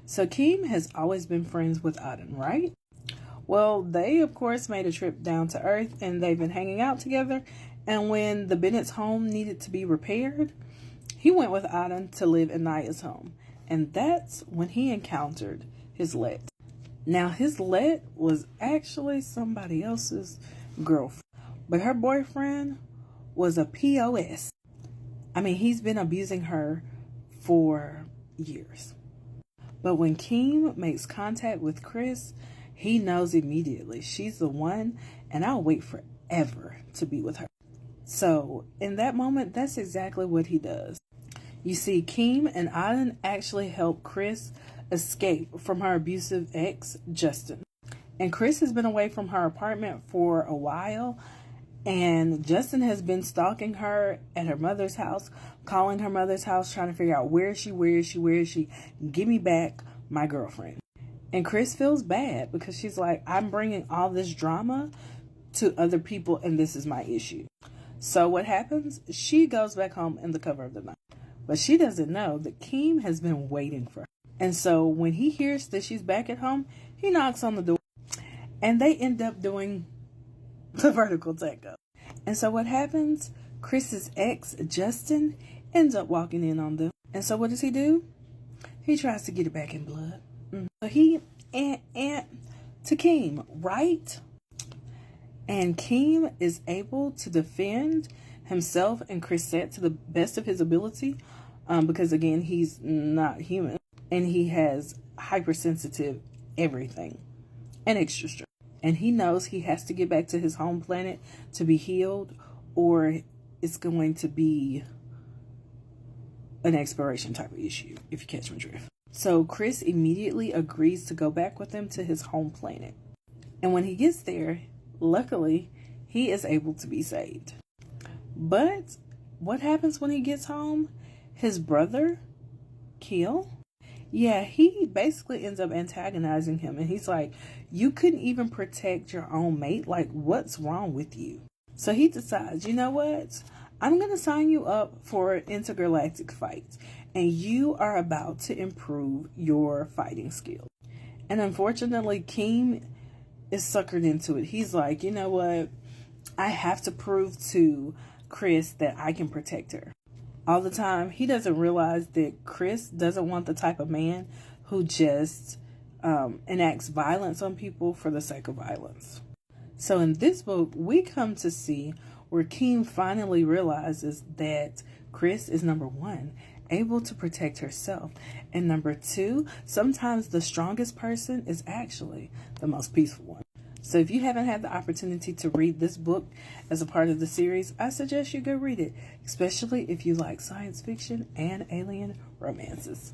So Keem has always been friends with Auden, right? Well, they of course made a trip down to Earth and they've been hanging out together. And when the Bennett's home needed to be repaired, he went with Auden to live in Naya's home. And that's when he encountered his Let. Now, his Let was actually somebody else's girlfriend. But her boyfriend was a POS. I mean, he's been abusing her for years. But when Keem makes contact with Chris, he knows immediately she's the one, and I'll wait forever to be with her. So in that moment, that's exactly what he does. You see, Keem and Auden actually help Chris escape from her abusive ex, Justin. And Chris has been away from her apartment for a while, and Justin has been stalking her at her mother's house, calling her mother's house, trying to figure out where is she? Give me back my girlfriend. And Chris feels bad because she's like, I'm bringing all this drama to other people and this is my issue. So what happens? She goes back home in the cover of the night. But she doesn't know that Keem has been waiting for her. And so when he hears that she's back at home, he knocks on the door. And they end up doing the vertical takeover. And so what happens? Chris's ex, Justin, ends up walking in on them. And so what does he do? He tries to get it back in blood. So he to Keem, right? And Keem is able to defend himself and Chrisette to the best of his ability, because again, he's not human and he has hypersensitive everything and extra strength. And he knows he has to get back to his home planet to be healed, or it's going to be an expiration type of issue, if you catch my drift. So Chris immediately agrees to go back with him to his home planet. And when he gets there, luckily, he is able to be saved. But what happens when he gets home? His brother, Keel, he basically ends up antagonizing him. And he's like, you couldn't even protect your own mate? Like, what's wrong with you? So he decides, you know what? I'm going to sign you up for intergalactic fights. And you are about to improve your fighting skills. And unfortunately, Keem is suckered into it. He's like, you know what? I have to prove to Chris that I can protect her. All the time, he doesn't realize that Chris doesn't want the type of man who just enacts violence on people for the sake of violence. So in this book, we come to see where Keem finally realizes that Chris is, number one, able to protect herself, and number two, sometimes the strongest person is actually the most peaceful one. So if you haven't had the opportunity to read this book as a part of the series, I suggest you go read it, especially if you like science fiction and alien romances.